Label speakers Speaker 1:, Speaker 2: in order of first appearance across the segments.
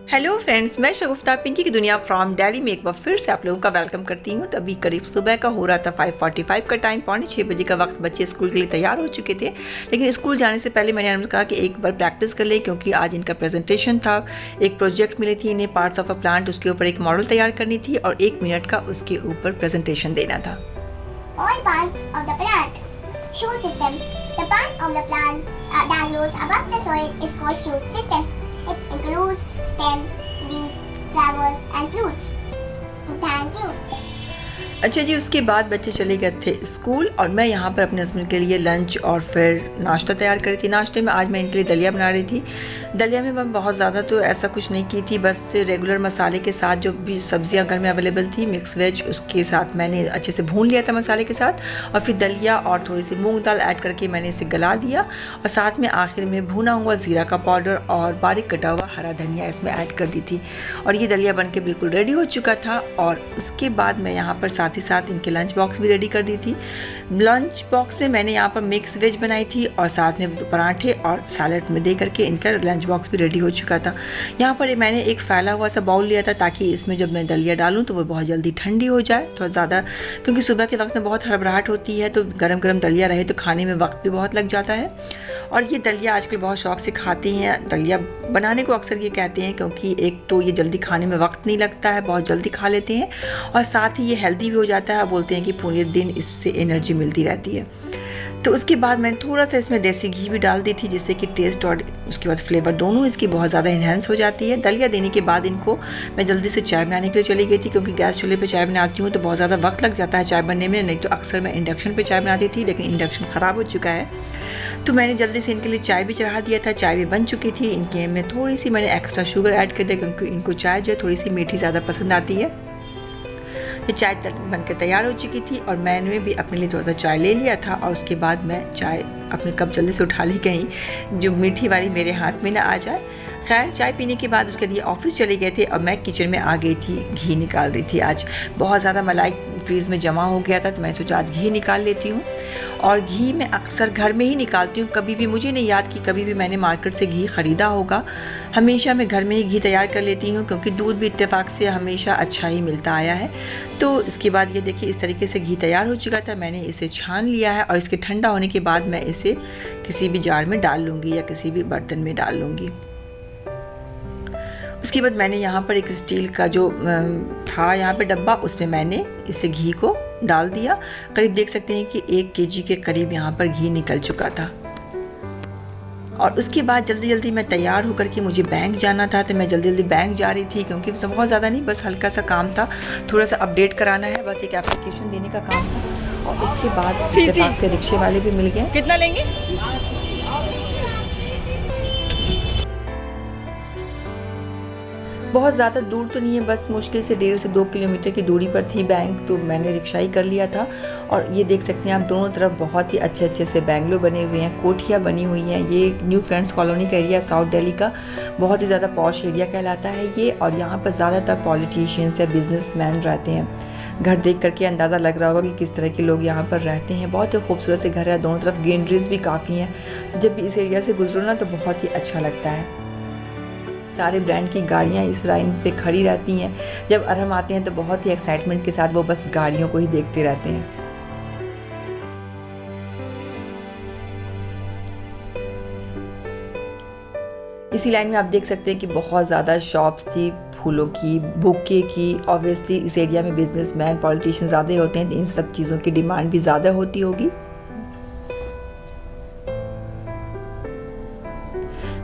Speaker 1: Hello friends, मैं शगुफ्ता पिंकी की दुनिया फ्रॉम दिल्ली में एक बार फिर से आप लोगों का वेलकम करती हूँ। तभी करीब सुबह का हो रहा था 5:45 का टाइम, 5:45 का वक्त। बच्चे स्कूल के लिए तैयार हो चुके थे, लेकिन स्कूल जाने से पहले मैंने उन्हें कहा कि एक बार प्रैक्टिस कर लें, क्योंकि आज इनका प्रेजेंटेशन था। एक प्रोजेक्ट मिली थी इन्हें, पार्ट्स ऑफ अ प्लांट, उसके ऊपर एक मॉडल तैयार करनी थी और 1 मिनट का उसके ऊपर प्रेजेंटेशन देना था।
Speaker 2: All parts of the plant. Shoot system. The part of the plant that grows above the soil is called shoot system. It includes stem, leaves, flowers and fruits. Thank you.
Speaker 1: अच्छा जी, उसके बाद बच्चे चले गए थे school और मैं यहाँ पर अपने हस्बैंड के लिए लंच और फिर नाश्ता तैयार कर रही थी। नाश्ते में आज मैं इनके लिए दलिया बना रही थी। दलिया में मैं बहुत ज़्यादा तो ऐसा कुछ नहीं की थी, बस रेगुलर मसाले के साथ जो भी सब्जियाँ घर में अवेलेबल थी, मिक्स वेज, उसके साथ मैंने अच्छे से भून लिया था मसाले के साथ, और फिर दलिया और थोड़ी सी मूँग दाल ऐड करके मैंने इसे गला दिया, और साथ में आखिर में भुना हुआ ज़ीरा का पाउडर और बारीक कटा हुआ हरा धनिया इसमें ऐड कर दी थी। और ये दलिया बन के बिल्कुल रेडी हो चुका था। और उसके बाद मैं यहाँ पर साथ ही साथ इनके लंच बॉक्स भी रेडी कर दी थी। लंच बॉक्स में मैंने यहाँ पर मिक्स वेज बनाई थी और साथ में पराठे और सैलड में दे करके इनका लंच बॉक्स भी रेडी हो चुका था। यहाँ पर मैंने एक फैला हुआ सा बाउल लिया था, ताकि इसमें जब मैं दलिया डालूँ तो वो बहुत जल्दी ठंडी हो जाए, थोड़ा ज़्यादा, क्योंकि सुबह के वक्त में बहुत हड़बड़ाहट होती है, तो गरम गरम दलिया रहे तो खाने में वक्त भी बहुत लग जाता है। और ये दलिया आजकल बहुत शौक से खाती हैं। दलिया बनाने को अक्सर ये कहते हैं क्योंकि एक तो ये जल्दी खाने में वक्त नहीं लगता है, बहुत जल्दी खा लेते हैं, और साथ ही ये हेल्दी भी हो जाता है। बोलते हैं कि पूरे दिन इससे एनर्जी मिलती रहती है। तो उसके बाद मैंने थोड़ा सा इसमें देसी घी भी डाल दी थी, जिससे कि टेस्ट और उसके बाद फ्लेवर दोनों इसकी बहुत ज़्यादा इन्हेंस हो जाती है। दलिया देने के बाद इनको मैं जल्दी से चाय बनाने के लिए चली गई थी, क्योंकि गैस चूल्हे पे चाय बनाती हूँ तो बहुत ज़्यादा वक्त लग जाता है चाय बनने में। नहीं तो अक्सर मैं इंडक्शन पे चाय बनाती थी, लेकिन इंडक्शन ख़राब हो चुका है, तो मैंने जल्दी से इनके लिए चाय भी चढ़ा दिया था। चाय भी बन चुकी थी। इनके में थोड़ी सी मैंने एक्स्ट्रा शुगर ऐड कर दिया, क्योंकि इनको चाय जो है थोड़ी सी मीठी ज़्यादा पसंद आती है। तो चाय बनकर तैयार हो चुकी थी और मैंने भी अपने लिए थोड़ा सा चाय ले लिया था। और उसके बाद मैं चाय अपने कप जल्दी से उठा ली, कहीं जो मीठी वाली मेरे हाथ में ना आ जाए। खैर, चाय पीने के बाद उसके लिए ऑफिस चले गए थे और मैं किचन में आ गई थी, घी निकाल रही थी। आज बहुत ज़्यादा मलाई फ्रीज़ में जमा हो गया था, तो मैं सोचा आज घी निकाल लेती हूँ। और घी मैं अक्सर घर में ही निकालती हूँ, कभी भी मुझे नहीं याद कि कभी भी मैंने मार्केट से घी ख़रीदा होगा। हमेशा मैं घर में ही घी तैयार कर लेती हूँ, क्योंकि दूध भी इत्तेफाक से हमेशा अच्छा ही मिलता आया है। तो इसके बाद ये देखिए, इस तरीके से घी तैयार हो चुका था। मैंने इसे छान लिया है और इसके ठंडा होने के बाद मैं इसे किसी भी जार में डाल लूँगी या किसी भी बर्तन में डाल लूँगी। उसके बाद मैंने यहाँ पर एक स्टील का जो था यहाँ पे डब्बा, उसमें मैंने इसे घी को डाल दिया। करीब देख सकते हैं कि 1 kg के करीब यहाँ पर घी निकल चुका था। और उसके बाद जल्दी जल्दी मैं तैयार होकर के मुझे बैंक जाना था, तो मैं जल्दी जल्दी बैंक जा रही थी, क्योंकि बहुत ज़्यादा नहीं, बस हल्का सा काम था, थोड़ा सा अपडेट कराना है, बस एक एप्लीकेशन देने का काम था। और उसके बाद इत्तेफाक से रिक्शे वाले भी मिल गए।
Speaker 3: कितना लेंगे?
Speaker 1: बहुत ज़्यादा दूर तो नहीं है, बस मुश्किल से 1.5 से 2 किलोमीटर की दूरी पर थी बैंक, तो मैंने रिक्शा ही कर लिया था। और ये देख सकते हैं आप, दोनों तरफ बहुत ही अच्छे अच्छे से बैंगलो बने हुए हैं, कोठियाँ बनी हुई हैं। ये न्यू फ्रेंड्स कॉलोनी का एरिया, साउथ दिल्ली का बहुत ही ज़्यादा पॉश एरिया कहलाता है ये। और यहाँ पर ज़्यादातर पॉलिटिशियंस या बिजनेसमैन रहते हैं। घर देख करके अंदाज़ा लग रहा होगा कि किस तरह के लोग यहाँ पर रहते हैं। बहुत ही खूबसूरत से घर है, दोनों तरफ ग्रीनरीज भी काफ़ी हैं। जब भी इस एरिया से गुजरो ना, तो बहुत ही अच्छा लगता है। सारे ब्रांड की गाड़ियाँ इस लाइन पे खड़ी रहती हैं। जब अरहम आते हैं तो बहुत ही एक्साइटमेंट के साथ वो बस गाड़ियों को ही देखते रहते हैं। इसी लाइन में आप देख सकते हैं कि बहुत ज़्यादा शॉप्स थी, फूलों की, बुके की। ऑब्वियसली इस एरिया में बिजनेसमैन, पॉलिटिशियन ज़्यादा होते हैं, तो इन सब चीज़ों की डिमांड भी ज़्यादा होती होगी।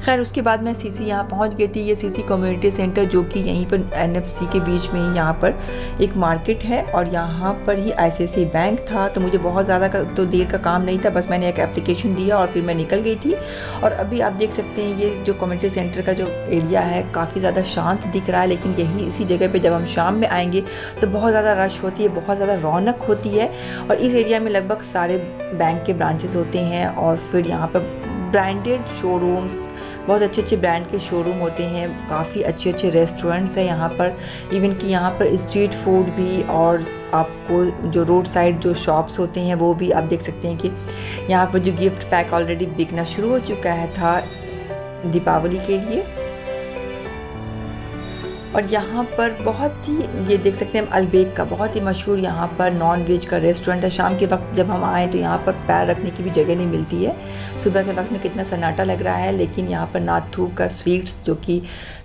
Speaker 1: खैर, उसके बाद मैं सीसी यहाँ पहुँच गई थी। ये सीसी कम्युनिटी सेंटर, जो कि यहीं पर NFC के बीच में ही यहाँ पर एक मार्केट है, और यहाँ पर ही ICICI बैंक था। तो मुझे बहुत ज़्यादा तो देर का काम नहीं था, बस मैंने एक एप्लीकेशन दिया और फिर मैं निकल गई थी। और अभी आप देख सकते हैं ये जो कम्युनिटी सेंटर का जो एरिया है काफ़ी ज़्यादा शांत दिख रहा है, लेकिन यही इसी जगह पर जब हम शाम में आएँगे तो बहुत ज़्यादा रश होती है, बहुत ज़्यादा रौनक होती है। और इस एरिया में लगभग सारे बैंक के ब्रांचेस होते हैं, और फिर यहाँ पर ब्रांडेड शोरूम्स, बहुत अच्छे अच्छे ब्रांड के शोरूम होते हैं, काफ़ी अच्छे अच्छे रेस्टोरेंट्स हैं यहाँ पर। इवन कि यहाँ पर स्ट्रीट फूड भी, और आपको जो रोड साइड जो शॉप्स होते हैं वो भी आप देख सकते हैं कि यहाँ पर जो गिफ्ट पैक ऑलरेडी बिकना शुरू हो चुका है था दीपावली के लिए। और यहाँ पर बहुत ही, ये देख सकते हैं हम, अलबेक का बहुत ही मशहूर यहाँ पर नॉन वेज का रेस्टोरेंट है। शाम के वक्त जब हम आएँ तो यहाँ पर पैर रखने की भी जगह नहीं मिलती है। सुबह के वक्त में कितना सन्नाटा लग रहा है, लेकिन यहाँ पर नाथू का स्वीट्स जो कि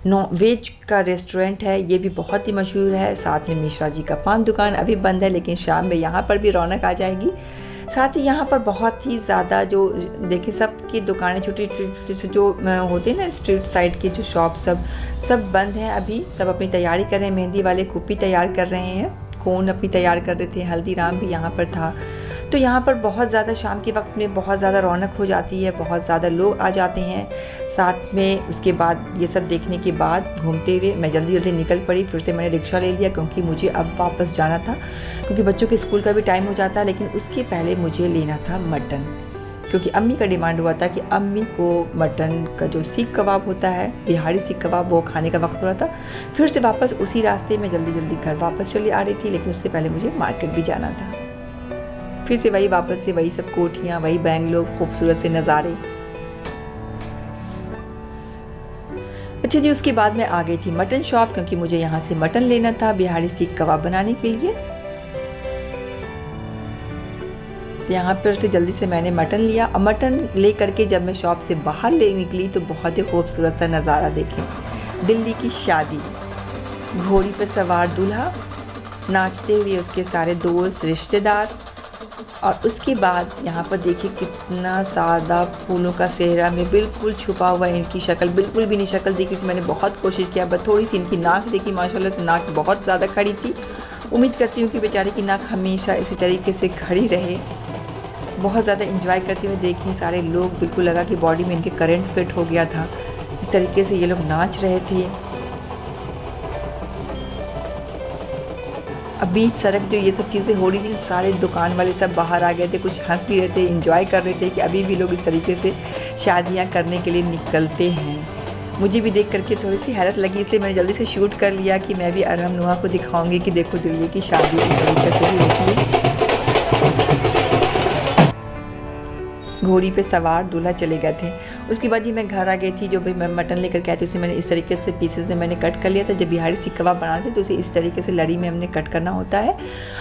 Speaker 1: नॉन वेज का रेस्टोरेंट है, ये भी बहुत ही मशहूर है। साथ में मिश्रा जी का पान दुकान अभी बंद है, लेकिन शाम में यहाँ पर भी रौनक आ जाएगी। साथ ही यहाँ पर बहुत ही ज़्यादा जो देखिए सबकी दुकानें छोटी छोटी से जो होते हैं ना स्ट्रीट साइड के जो शॉप सब बंद हैं अभी। सब अपनी तैयारी कर रहे हैं। मेहंदी वाले कुप्पी तैयार कर रहे हैं, कोन अपनी तैयार कर रहे थे, हल्दीराम भी यहाँ पर था। तो यहाँ पर बहुत ज़्यादा शाम के वक्त में बहुत ज़्यादा रौनक हो जाती है, बहुत ज़्यादा लोग आ जाते हैं साथ में। उसके बाद ये सब देखने के बाद घूमते हुए मैं जल्दी निकल पड़ी। फिर से मैंने रिक्शा ले लिया क्योंकि मुझे अब वापस जाना था, क्योंकि बच्चों के स्कूल का भी टाइम हो जाता है। लेकिन उसके पहले मुझे लेना था मटन, क्योंकि अम्मी का डिमांड हुआ था कि अम्मी को मटन का जो सीख कबाब होता है, बिहारी सीख कबाब, वो खाने का वक्त हो रहा था। फिर से वापस उसी रास्ते में जल्दी घर वापस चली आ रही थी, लेकिन उससे पहले मुझे मार्केट भी जाना था। फिर से वही वापस से वही सब कोठियाँ, वही बेंगलोर, खूबसूरत से नज़ारे। अच्छा जी, उसके बाद मैं आ गई थी मटन शॉप, क्योंकि मुझे यहाँ से मटन लेना था बिहारी सीख कबाब बनाने के लिए। तो यहाँ पर से जल्दी से मैंने मटन लिया, और मटन ले करके जब मैं शॉप से बाहर ले निकली तो बहुत ही खूबसूरत सा नज़ारा देखें। दिल्ली की शादी, घोड़ी पर सवार दूल्हा, नाचते हुए उसके सारे दोस्त रिश्तेदार, और उसके बाद यहाँ पर देखिए कितना सादा फूलों का सेहरा में बिल्कुल छुपा हुआ है। इनकी शक्ल बिल्कुल भी नहीं शक्ल देखी थी, मैंने बहुत कोशिश किया, बस थोड़ी सी इनकी नाक देखी, माशाल्लाह से नाक बहुत ज़्यादा खड़ी थी। उम्मीद करती हूँ कि बेचारी की नाक हमेशा इसी तरीके से खड़ी रहे। बहुत ज़्यादा इंजॉय करते हुए देखी सारे लोग, बिल्कुल लगा कि बॉडी में इनके करंट फिट हो गया था। इस तरीके से ये लोग नाच रहे थे। अब बीच सड़क जो ये सब चीज़ें हो रही थी, सारे दुकान वाले सब बाहर आ गए थे, कुछ हंस भी रहे थे, एंजॉय कर रहे थे कि अभी भी लोग इस तरीके से शादियां करने के लिए निकलते हैं। मुझे भी देख करके थोड़ी सी हैरत लगी, इसलिए मैंने जल्दी से शूट कर लिया कि मैं भी अरहम नुहा को दिखाऊंगी कि देखो दिल्ली की शादी इस तरीके से भी होती है। घोड़ी पे सवार दूल्हा चले गए थे। उसके बाद जी मैं घर आ गई थी। जो भी मैं मटन लेकर के आई थी उसे मैंने इस तरीके से पीसेस में मैंने कट कर लिया था। जब बिहारी सीख कबाब बनाते थे तो उसे इस तरीके से लड़ी में हमने कट करना होता है।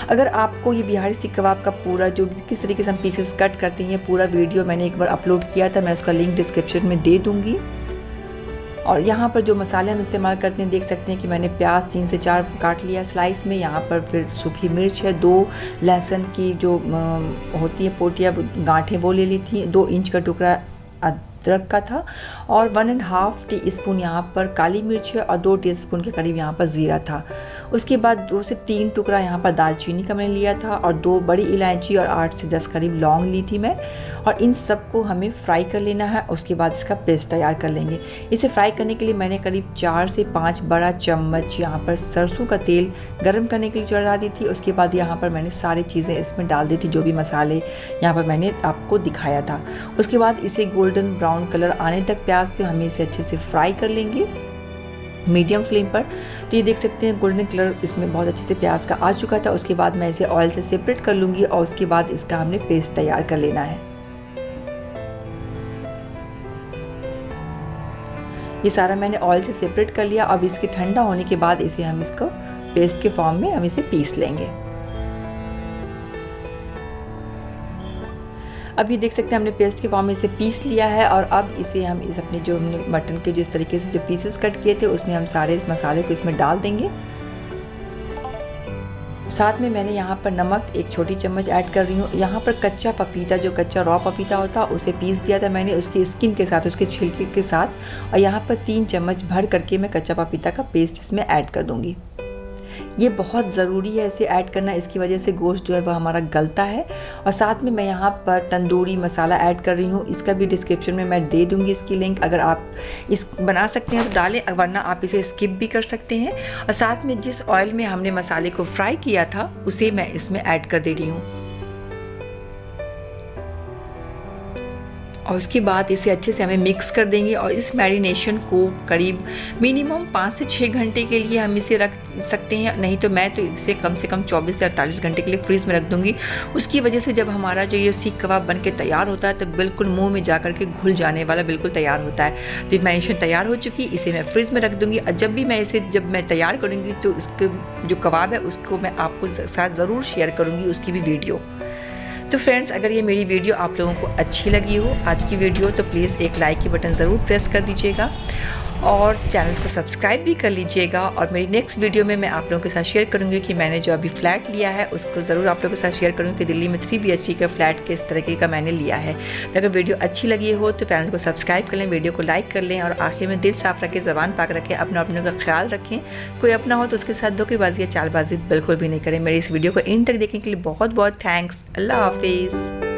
Speaker 1: अगर आपको ये बिहारी सीख कबाब का पूरा जो किस तरीके से हम पीसेस कट करते हैं, पूरा वीडियो मैंने एक बार अपलोड किया था, मैं उसका लिंक डिस्क्रिप्शन में दे दूँगी। और यहाँ पर जो मसाले हम इस्तेमाल करते हैं, देख सकते हैं कि मैंने प्याज 3 से 4 काट लिया स्लाइस में। यहाँ पर फिर सूखी मिर्च है, 2 लहसुन की जो होती है पोटियाँ गांठें वो ले ली थी, 2 इंच का टुकड़ा अदरक का था, और 1.5 टीस्पून यहाँ पर काली मिर्च है, और 2 टीस्पून के करीब यहाँ पर ज़ीरा था। उसके बाद 2 से 3 टुकड़ा यहाँ पर दालचीनी का मैंने लिया था, और 2 बड़ी इलायची और 8 से 10 करीब लौंग ली थी मैं। और इन सबको हमें फ्राई कर लेना है। उसके बाद इसका पेस्ट तैयार कर लेंगे। इसे फ्राई करने के लिए मैंने करीब 4 से 5 बड़ा चम्मच यहाँ पर सरसों का तेल गर्म करने के लिए चढ़ा दी थी। उसके बाद यहाँ पर मैंने सारी चीज़ें इसमें डाल दी थी, जो भी मसाले यहाँ पर मैंने आपको दिखाया था। उसके बाद इसे गोल्डन ब्राउन कलर आने तक प्याज के हमें इसे अच्छे से फ्राई कर लेंगे मीडियम फ्लेम पर। तो ये देख सकते हैं गोल्डन कलर इसमें बहुत अच्छे से प्याज का आ चुका था। उसके बाद मैं इसे ऑयल से सेपरेट कर लूँगी, और उसके बाद इसका हमने पेस्ट तैयार कर लेना है। ये सारा मैंने ऑयल से सेपरेट कर लिया। अब इसके ठंडा होने के बाद इसे हम इसको पेस्ट के फॉर्म में हम इसे पीस लेंगे। अब ये देख सकते हैं हमने पेस्ट के फॉर्म में इसे पीस लिया है। और अब इसे हम इस अपने जो हमने मटन के जो इस तरीके से जो पीसेस कट किए थे उसमें हम सारे इस मसाले को इसमें डाल देंगे। साथ में मैंने यहाँ पर नमक 1 छोटी चम्मच ऐड कर रही हूँ। यहाँ पर कच्चा पपीता, जो कच्चा रॉ पपीता होता है, उसे पीस दिया था मैंने उसकी स्किन के साथ, उसके छिलके के साथ। और यहाँ पर 3 चम्मच भर करके मैं कच्चा पपीता का पेस्ट इसमें ऐड कर दूँगी। ये बहुत ज़रूरी है इसे ऐड करना, इसकी वजह से गोश्त जो है वह हमारा गलता है। और साथ में मैं यहाँ पर तंदूरी मसाला ऐड कर रही हूँ, इसका भी डिस्क्रिप्शन में मैं दे दूँगी इसकी लिंक। अगर आप इस बना सकते हैं तो डालें, वरना आप इसे स्किप भी कर सकते हैं। और साथ में जिस ऑयल में हमने मसाले को फ्राई किया था उसे मैं इसमें ऐड कर दे रही हूँ। और उसके बाद इसे अच्छे से हमें मिक्स कर देंगे और इस मैरिनेशन को करीब मिनिमम 5 से 6 घंटे के लिए हम इसे रख सकते हैं, नहीं तो मैं तो इसे कम से कम 24 से 48 घंटे के लिए फ्रीज़ में रख दूँगी। उसकी वजह से जब हमारा जो ये सीख कबाब बन के तैयार होता है तो बिल्कुल मुँह में जा कर के घुल जाने वाला बिल्कुल तैयार होता है। तो मैरिनेशन तैयार हो चुकी, इसे मैं फ्रीज़ में रख दूँगी। और जब भी मैं इसे तैयार करूँगी तो इसके जो कबाब है उसको मैं आपको साथ ज़रूर शेयर करूँगी, उसकी भी वीडियो। तो फ्रेंड्स, अगर ये मेरी वीडियो आप लोगों को अच्छी लगी हो आज की वीडियो, तो प्लीज़ एक लाइक की बटन ज़रूर प्रेस कर दीजिएगा और चैनल को सब्सक्राइब भी कर लीजिएगा। और मेरी नेक्स्ट वीडियो में मैं आप लोगों के साथ शेयर करूँगी कि मैंने जो अभी फ्लैट लिया है उसको ज़रूर आप लोगों के साथ शेयर करूँगी कि दिल्ली में 3 BHK का फ्लैट किस तरीके का मैंने लिया है। तो अगर वीडियो अच्छी लगी हो तो चैनल को सब्सक्राइब कर लें, वीडियो को लाइक कर लें और आखिर में दिल साफ़ रखें, ज़बान पाक रखें, अपनों का ख्याल रखें। कोई अपना हो तो उसके साथ धोखेबाजी या चालबाजी बिल्कुल भी नहीं करें। मेरी इस वीडियो को इन तक देखने के लिए बहुत बहुत थैंक्स। अल्लाह हाफिज़।